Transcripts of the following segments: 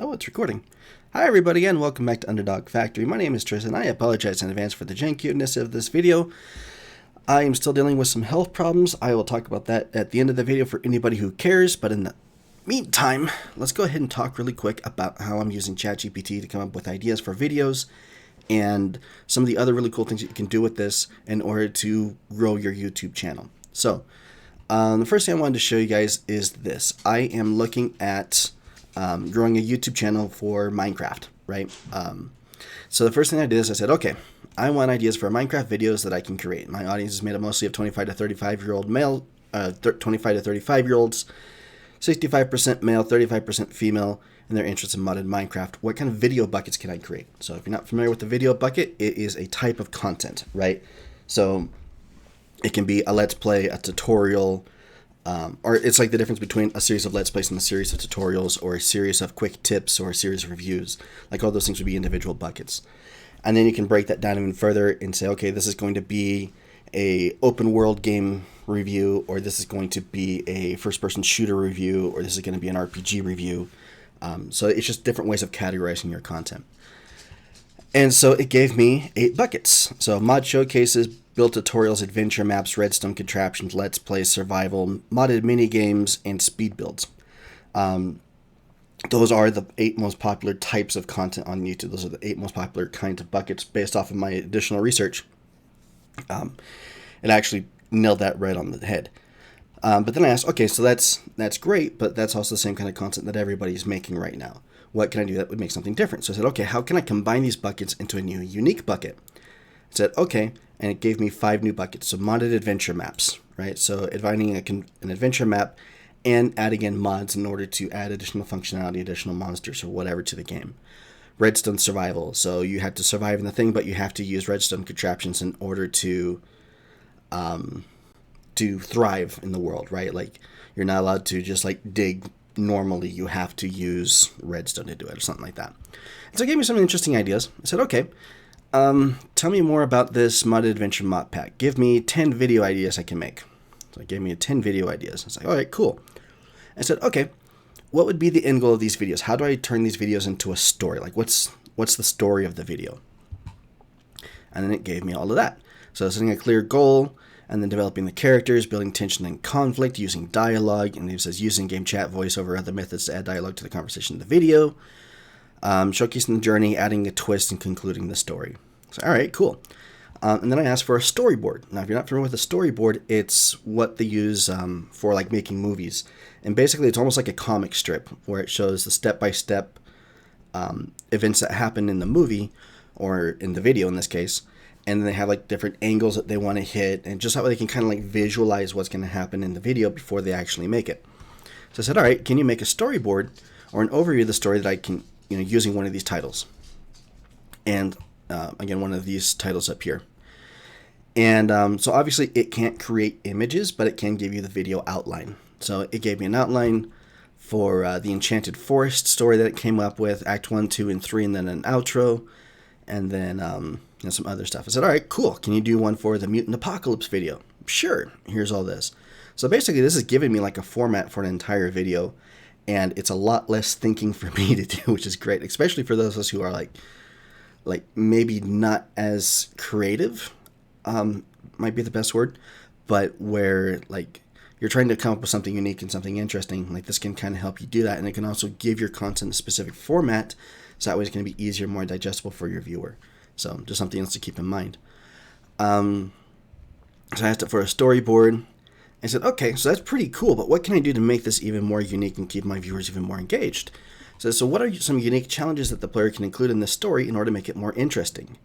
Oh, it's recording. Hi everybody and welcome back to Underdog Factory. My name is Triston. I apologize in advance for the jankiness of this video. I am still dealing with some health problems. I will talk about that at the end of the video for anybody who cares, but in the meantime, let's go ahead and talk really quick about how I'm using ChatGPT to come up with ideas for videos and some of the other really cool things that you can do with this in order to grow your YouTube channel. So, the first thing I wanted to show you guys is this. I am looking at growing a YouTube channel for Minecraft, right? So the first thing I did is I said, okay, I want ideas for Minecraft videos that I can create. My audience is made up mostly of 25 to 35-year-old male, 25 to 35-year-olds, 65% male, 35% female, and they're interested in modded Minecraft. What kind of video buckets can I create? So if you're not familiar with the video bucket, it is a type of content, right? So it can be a let's play, a tutorial, or it's like the difference between a series of let's plays and a series of tutorials, or a series of quick tips, or a series of reviews. Like all those things would be individual buckets. And then you can break that down even further and say, okay, this is going to be a open world game review, or this is going to be a first person shooter review, or this is going to be an RPG review. So it's just different ways of categorizing your content. And so it gave me 8 buckets. So mod showcases, build tutorials, adventure maps, redstone contraptions, let's plays, survival, modded mini games, and speed builds. Those are the 8 most popular types of content on YouTube. Those are the 8 most popular kinds of buckets based off of my additional research. It actually nailed that right on the head. But then I asked, okay, so that's great, but that's also the same kind of content that everybody's making right now. What can I do that would make something different? So I said, okay, how can I combine these buckets into a new unique bucket? I said, okay, and it gave me 5 new buckets. So modded adventure maps, right? So defining an adventure map and adding in mods in order to add additional functionality, additional monsters, or whatever to the game. Redstone survival. So you have to survive in the thing, but you have to use redstone contraptions in order to thrive in the world, right? Like you're not allowed to just like dig normally. You have to use redstone to do it or something like that. And so it gave me some interesting ideas. I said, okay, tell me more about this modded adventure mod pack. Give me 10 video ideas I can make. So it gave me 10 video ideas. I was like, all right, cool. I said, okay, what would be the end goal of these videos? How do I turn these videos into a story? Like what's the story of the video? And then it gave me all of that. So setting a clear goal, and then developing the characters, building tension and conflict, using dialogue, and it says using game chat, voiceover, other methods to add dialogue to the conversation of the video, showcasing the journey, adding a twist, and concluding the story. So, all right, cool. And then I asked for a storyboard. Now, if you're not familiar with a storyboard, it's what they use for like making movies. And basically, it's almost like a comic strip where it shows the step-by-step events that happen in the movie, or in the video in this case. And then they have like different angles that they want to hit, and just how they can kind of like visualize what's going to happen in the video before they actually make it. So I said, all right, can you make a storyboard or an overview of the story that I can, using one of these titles? And again, one of these titles up here. And so obviously it can't create images, but it can give you the video outline. So it gave me an outline for the Enchanted Forest story that it came up with, Act 1, 2, and 3, and then an outro, and then some other stuff. I said, all right, cool. Can you do one for the Mutant Apocalypse video? Sure. Here's all this. So basically, this is giving me like a format for an entire video, and it's a lot less thinking for me to do, which is great, especially for those of us who are like maybe not as creative, might be the best word, but where like you're trying to come up with something unique and something interesting. Like this can kind of help you do that, and it can also give your content a specific format, so that way it's going to be easier, more digestible for your viewer. So just something else to keep in mind. So I asked it for a storyboard. I said, okay, so that's pretty cool, but what can I do to make this even more unique and keep my viewers even more engaged? So what are some unique challenges that the player can include in this story in order to make it more interesting?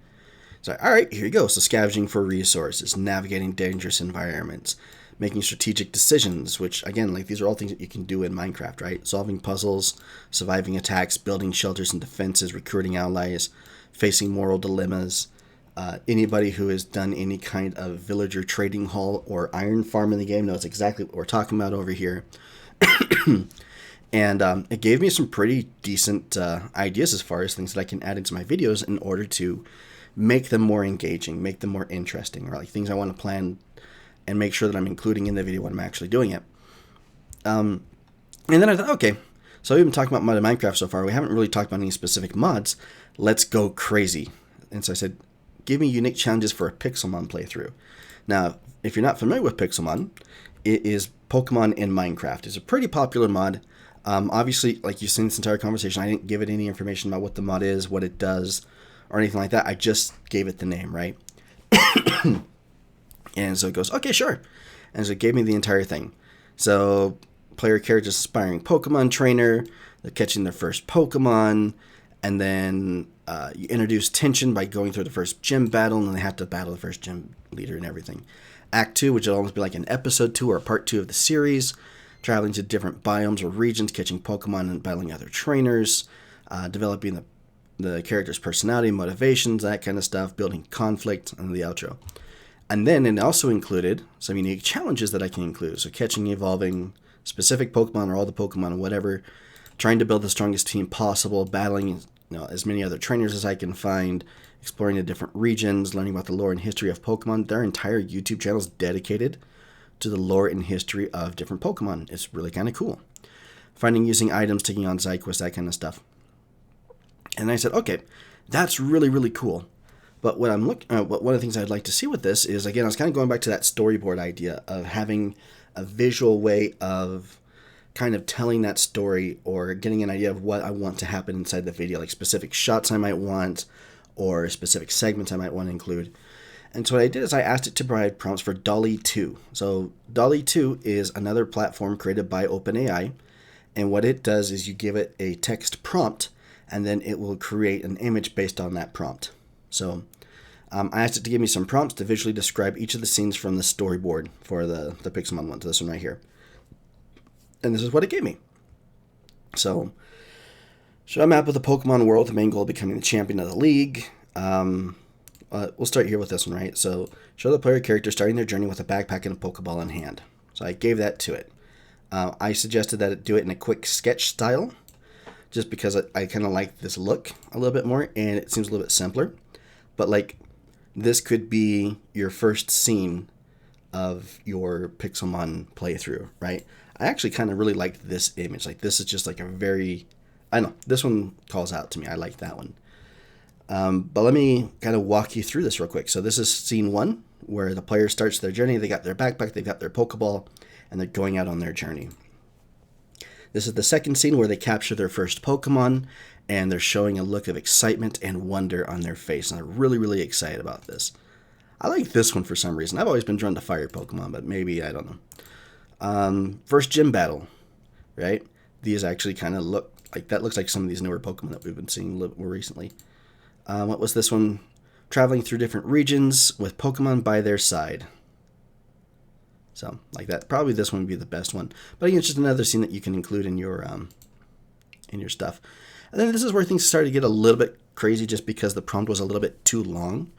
So, all right, here you go. So scavenging for resources, navigating dangerous environments, making strategic decisions, which, again, like these are all things that you can do in Minecraft, right? Solving puzzles, surviving attacks, building shelters and defenses, recruiting allies, facing moral dilemmas. Anybody who has done any kind of villager trading hall or iron farm in the game knows exactly what we're talking about over here. And it gave me some pretty decent ideas as far as things that I can add into my videos in order to make them more engaging, make them more interesting, or like things I want to plan and make sure that I'm including in the video when I'm actually doing it. And then I thought, okay, So we've been talking about modded Minecraft so far. We haven't really talked about any specific mods. Let's go crazy. And so I said, give me unique challenges for a Pixelmon playthrough. Now, if you're not familiar with Pixelmon, it is Pokemon in Minecraft. It's a pretty popular mod. Obviously, like you've seen this entire conversation, I didn't give it any information about what the mod is, what it does, or anything like that. I just gave it the name, right? And so it goes, okay, sure. And so it gave me the entire thing. So player characters aspiring Pokemon trainer, they're catching their first Pokemon, and then you introduce tension by going through the first gym battle, and then they have to battle the first gym leader and everything. Act 2, which will almost be like an episode 2 or part 2 of the series, traveling to different biomes or regions, catching Pokemon and battling other trainers, developing the character's personality, motivations, that kind of stuff, building conflict, and the outro. And then it also included some unique challenges that I can include. So catching, evolving specific Pokemon or all the Pokemon or whatever, trying to build the strongest team possible, battling as many other trainers as I can find, exploring the different regions, learning about the lore and history of Pokemon. Their entire YouTube channel is dedicated to the lore and history of different Pokemon. It's really kind of cool. Finding, using items, taking on side quests, that kind of stuff. And I said, okay, that's really, really cool. But what I'm one of the things I'd like to see with this is, again, I was kind of going back to that storyboard idea of having a visual way of kind of telling that story or getting an idea of what I want to happen inside the video, like specific shots I might want or specific segments I might want to include. And so what I did is I asked it to provide prompts for DALL-E 2. So DALL-E 2 is another platform created by OpenAI. And what it does is you give it a text prompt, and then it will create an image based on that prompt. So I asked it to give me some prompts to visually describe each of the scenes from the storyboard for the Pixelmon one, to this one right here. And this is what it gave me. So, show a map of the Pokemon world, the main goal of becoming the champion of the league. We'll start here with this one, right? So, show the player character starting their journey with a backpack and a Pokeball in hand. So I gave that to it. I suggested that it do it in a quick sketch style, just because I kind of like this look a little bit more, and it seems a little bit simpler. But like, this could be your first scene of your Pixelmon playthrough, right? I actually kind of really liked this image. Like, this is just like a very, I don't know, this one calls out to me. I like that one. But let me kind of walk you through this real quick. So this is scene 1, where the player starts their journey. They got their backpack, they've got their Pokeball, and they're going out on their journey. This is the second scene where they capture their first Pokemon, and they're showing a look of excitement and wonder on their face. And they're really, really excited about this. I like this one for some reason. I've always been drawn to fire Pokemon, but maybe, I don't know. First gym battle, right? These actually kind of look like, that looks like some of these newer Pokemon that we've been seeing a little more recently. What was this one? Traveling through different regions with Pokemon by their side. So, like that. Probably this one would be the best one. But again, it's just another scene that you can include in your stuff. And then this is where things started to get a little bit crazy, just because the prompt was a little bit too long.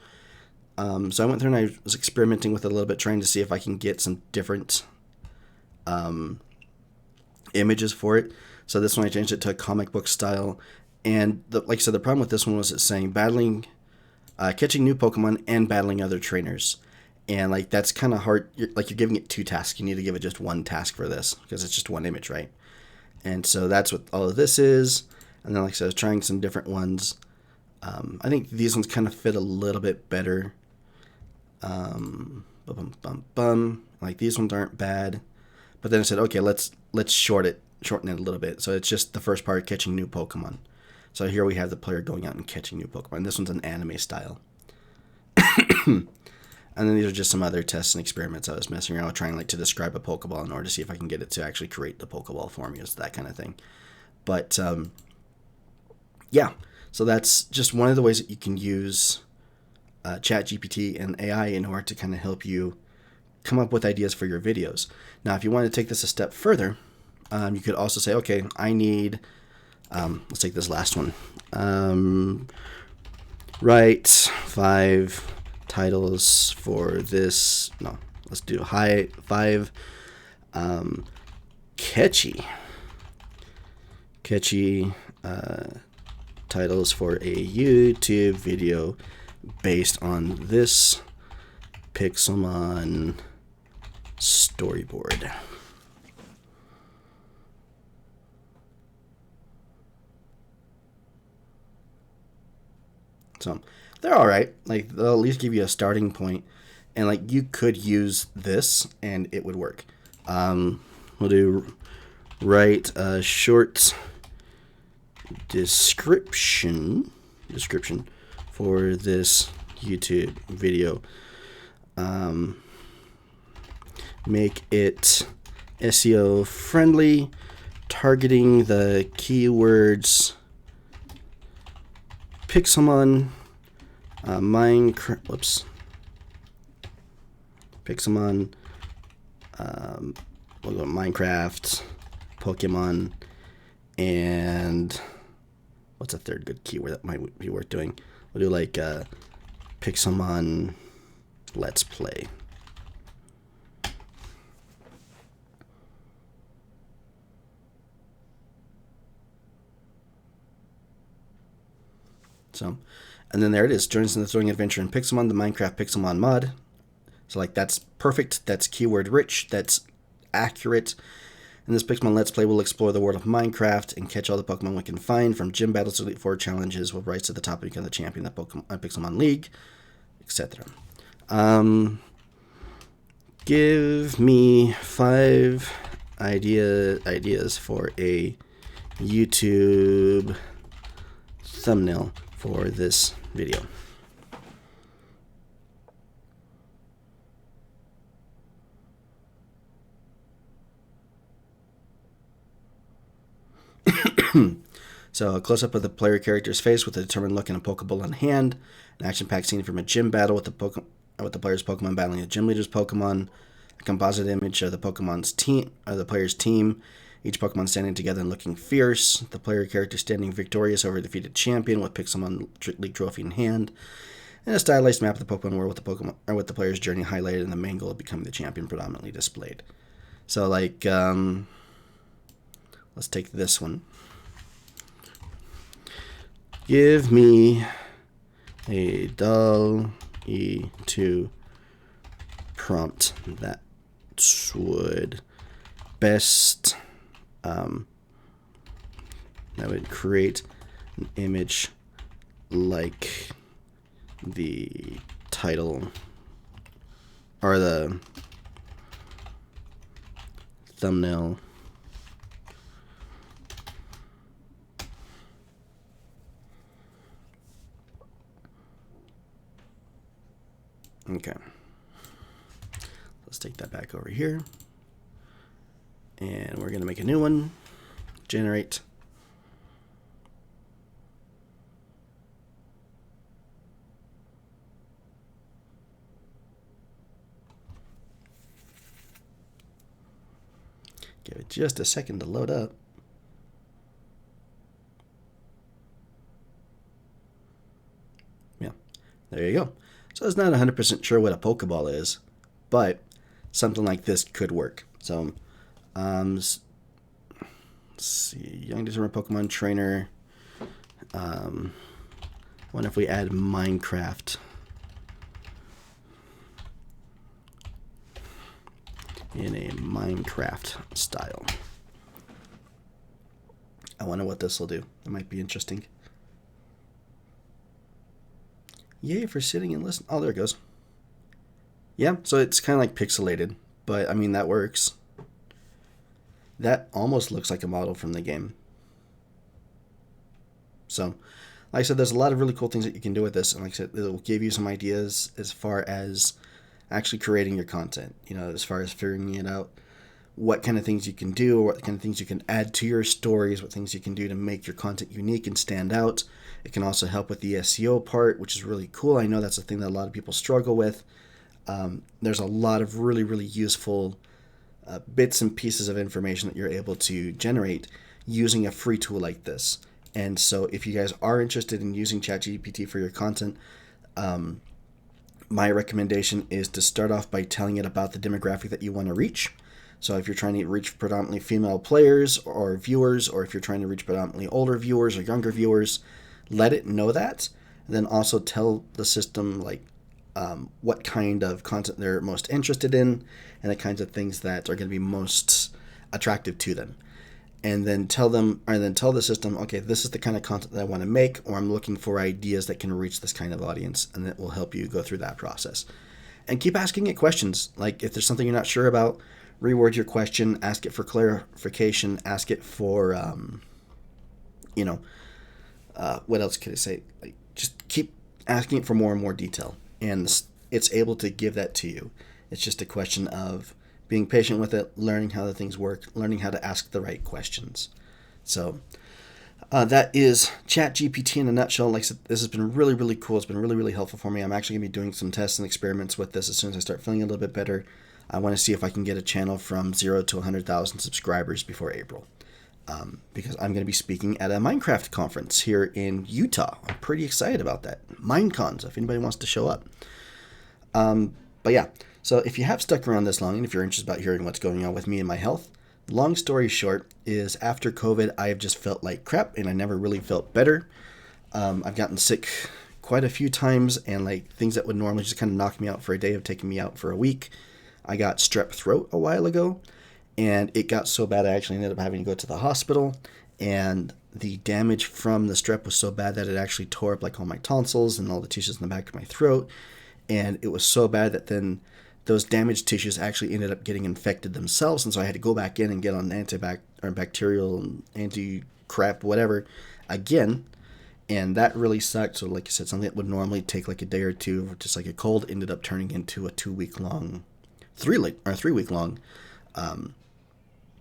So I went through and I was experimenting with it a little bit, trying to see if I can get some different images for it. So this one I changed it to a comic book style. And like I said, the problem with this one was it's saying battling, catching new Pokemon and battling other trainers. And like, that's kind of hard. You're giving it 2 tasks. You need to give it just 1 task for this, because it's just 1 image, right? And so that's what all of this is. And then, like I said, I was trying some different ones. I think these ones kind of fit a little bit better. Like, these ones aren't bad. But then I said, okay, let's shorten it a little bit. So it's just the first part, catching new Pokemon. So here we have the player going out and catching new Pokemon. This one's an anime style. And then these are just some other tests and experiments I was messing around with, trying like to describe a Pokeball in order to see if I can get it to actually create the Pokeball for me, that kind of thing. But yeah, so that's just one of the ways that you can use ChatGPT and AI in order to kind of help you come up with ideas for your videos. Now, if you want to take this a step further, you could also say, okay, I need, let's take this last one. Write 5 titles for this. No, let's do 5 catchy titles for a YouTube video based on this Pixelmon storyboard. So they're all right. Like, they'll at least give you a starting point, and like you could use this and it would work. We'll do write a short description for this YouTube video. Make it SEO friendly, targeting the keywords Pixelmon, Pixelmon, we'll go Minecraft, Pokemon, and what's a third good keyword that might be worth doing? We'll do like Pixelmon Let's Play. So, and then there it is. Join us in the thrilling adventure in Pixelmon, the Minecraft Pixelmon mod. So, like, that's perfect. That's keyword rich. That's accurate. In this Pixelmon Let's Play, we'll explore the world of Minecraft and catch all the Pokemon we can find, from gym battles to Elite Four challenges. We'll rise to the top and become the champion of the Pixelmon League, etc. Give me 5 ideas for a YouTube thumbnail for this video. So a close-up of the player character's face with a determined look and a Pokeball in hand. An action-packed scene from a gym battle with the player's Pokemon battling the gym leader's Pokemon. A composite image of the player's team. Each Pokemon standing together and looking fierce. The player character standing victorious over a defeated champion with Pixelmon League trophy in hand. And a stylized map of the Pokemon world with the player's journey highlighted and the main goal of becoming the champion predominantly displayed. So, like, let's take this one. Give me a DALL-E 2 prompt that would best that would create an image like the title or the thumbnail Okay, let's take that back over here, and we're going to make a new one. Generate. Give it just a second to load up. Yeah, there you go. So it's not 100% sure what a Pokeball is, but something like this could work. So, let's see, young determined Pokemon trainer. I wonder if we add Minecraft in a Minecraft style. I wonder what this will do. It might be interesting. Yay for sitting and listening. Oh, there it goes. Yeah, so it's kind of like pixelated, but I mean, that works. That almost looks like a model from the game. So, like I said, there's a lot of really cool things that you can do with this, and like I said, it'll give you some ideas as far as actually creating your content, you know, as far as figuring it out, what kind of things you can do, what kind of things you can add to your stories, what things you can do to make your content unique and stand out. It can also help with the SEO part, which is really cool. I know that's a thing that a lot of people struggle with. There's a lot of really, really useful bits and pieces of information that you're able to generate using a free tool like this. And so if you guys are interested in using ChatGPT for your content, my recommendation is to start off by telling it about the demographic that you want to reach. So if you're trying to reach predominantly female players or viewers, or if you're trying to reach predominantly older viewers or younger viewers, let it know that. And then also tell the system like what kind of content they're most interested in and the kinds of things that are going to be most attractive to them. and then tell the system, okay, this is the kind of content that I want to make, or I'm looking for ideas that can reach this kind of audience, and it will help you go through that process. And keep asking it questions. Like if there's something you're not sure about, reword your question, ask it for clarification, ask it for, what else could I say? Like, just keep asking it for more and more detail, and it's able to give that to you. It's just a question of being patient with it, learning how the things work, learning how to ask the right questions. So that is ChatGPT in a nutshell. Like I said, this has been really, really cool. It's been really, really helpful for me. I'm actually going to be doing some tests and experiments with this as soon as I start feeling a little bit better. I want to see if I can get a channel from 0 to 100,000 subscribers before April. Because I'm going to be speaking at a Minecraft conference here in Utah. I'm pretty excited about that. Minecon, so if anybody wants to show up. But yeah, so if you have stuck around this long, and if you're interested about hearing what's going on with me and my health, long story short is after COVID, I have just felt like crap, and I never really felt better. I've gotten sick quite a few times, and like things that would normally just kind of knock me out for a day have taken me out for a week. I got strep throat a while ago, and it got so bad I actually ended up having to go to the hospital, and the damage from the strep was so bad that it actually tore up like all my tonsils and all the tissues in the back of my throat, and it was so bad that then those damaged tissues actually ended up getting infected themselves, and so I had to go back in and get on bacterial and anti-crap, whatever, again, and that really sucked. So like I said, something that would normally take like a day or two, just like a cold, ended up turning into a 3-week long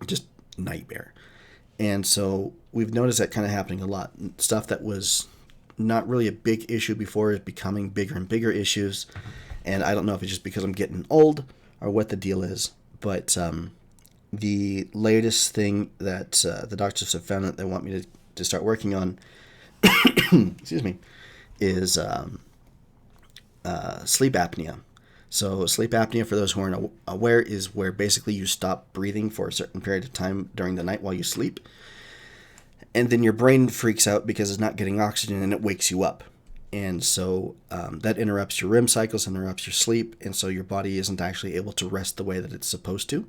just nightmare. And so we've noticed that kind of happening a lot. Stuff that was not really a big issue before is becoming bigger and bigger issues. And I don't know if it's just because I'm getting old or what the deal is, but the latest thing that the doctors have found that they want me to start working on excuse me, is sleep apnea. So sleep apnea, for those who aren't aware, is where basically you stop breathing for a certain period of time during the night while you sleep. And then your brain freaks out because it's not getting oxygen and it wakes you up. And so that interrupts your REM cycles, interrupts your sleep, and so your body isn't actually able to rest the way that it's supposed to.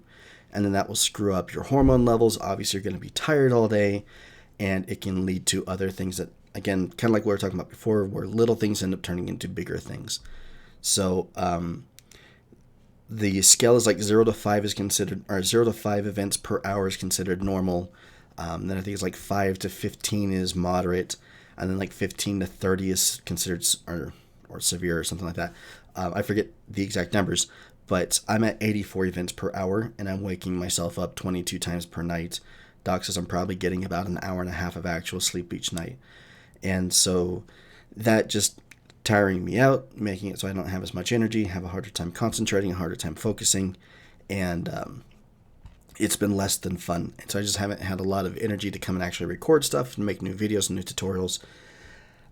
And then that will screw up your hormone levels. Obviously, you're going to be tired all day, and it can lead to other things that, again, kind of like what we were talking about before, where little things end up turning into bigger things. So the scale is like 0 to 5 is considered, or 0 to 5 events per hour is considered normal. Then I think it's like 5 to 15 is moderate, and then like 15 to 30 is considered or severe or something like that. I forget the exact numbers, but I'm at 84 events per hour, and I'm waking myself up 22 times per night. Doc says I'm probably getting about an hour and a half of actual sleep each night. And so that just tiring me out, making it so I don't have as much energy, have a harder time concentrating, a harder time focusing, and it's been less than fun. And so I just haven't had a lot of energy to come and actually record stuff and make new videos and new tutorials.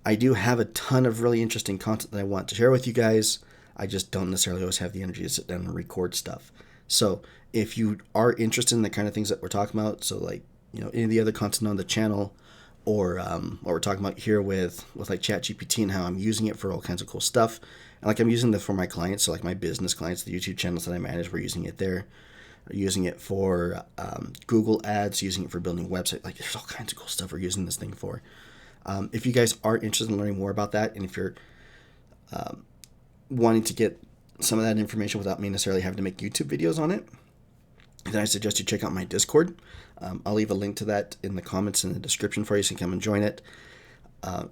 I do have a ton of really interesting content that I want to share with you guys. I just don't necessarily always have the energy to sit down and record stuff. So if you are interested in the kind of things that we're talking about, so like, any of the other content on the channel, or what we're talking about here with like ChatGPT and how I'm using it for all kinds of cool stuff. And like I'm using this for my clients, so like my business clients, the YouTube channels that I manage, we're using it there. We're using it for Google ads, using it for building a website. Like there's all kinds of cool stuff we're using this thing for. If you guys are interested in learning more about that, and if you're wanting to get some of that information without me necessarily having to make YouTube videos on it, then I suggest you check out my Discord. I'll leave a link to that in the comments in the description for you, so you can come and join it.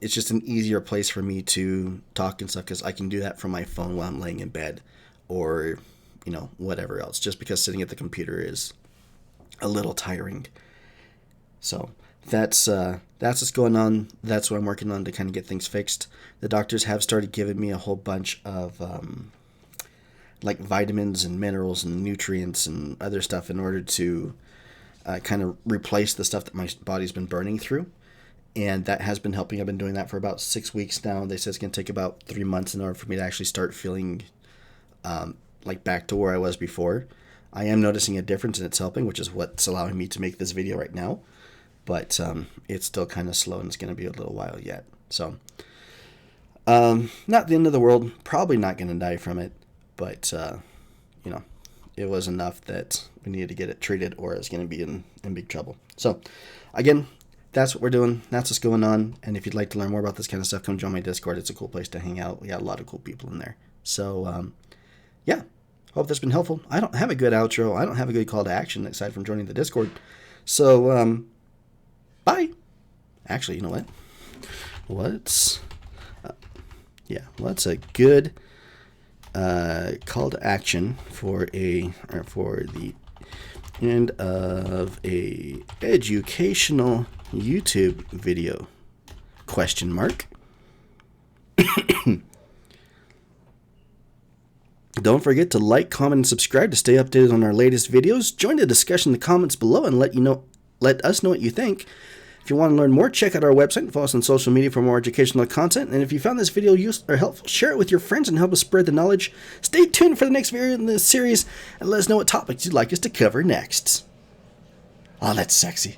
It's just an easier place for me to talk and stuff, because I can do that from my phone while I'm laying in bed, or whatever else, just because sitting at the computer is a little tiring. So that's what's going on. That's what I'm working on to kind of get things fixed. The doctors have started giving me a whole bunch of like vitamins and minerals and nutrients and other stuff in order to kind of replace the stuff that my body's been burning through. And that has been helping. I've been doing that for about 6 weeks now. They said it's going to take about 3 months in order for me to actually start feeling like back to where I was before. I am noticing a difference, and it's helping, which is what's allowing me to make this video right now. But it's still kind of slow, and it's going to be a little while yet. So not the end of the world. Probably not going to die from it. But, it was enough that we needed to get it treated or it's going to be in big trouble. So, again, that's what we're doing. That's what's going on. And if you'd like to learn more about this kind of stuff, come join my Discord. It's a cool place to hang out. We got a lot of cool people in there. So, yeah. Hope that's been helpful. I don't have a good outro. I don't have a good call to action aside from joining the Discord. So, bye. Actually, you know what? What's a good call to action for the end of a educational YouTube video? Question mark. Don't forget to like, comment, and subscribe to stay updated on our latest videos. Join the discussion in the comments below and let us know what you think. If you want to learn more, check out our website and follow us on social media for more educational content. And if you found this video useful or helpful, share it with your friends and help us spread the knowledge. Stay tuned for the next video in this series and let us know what topics you'd like us to cover next. Oh, that's sexy.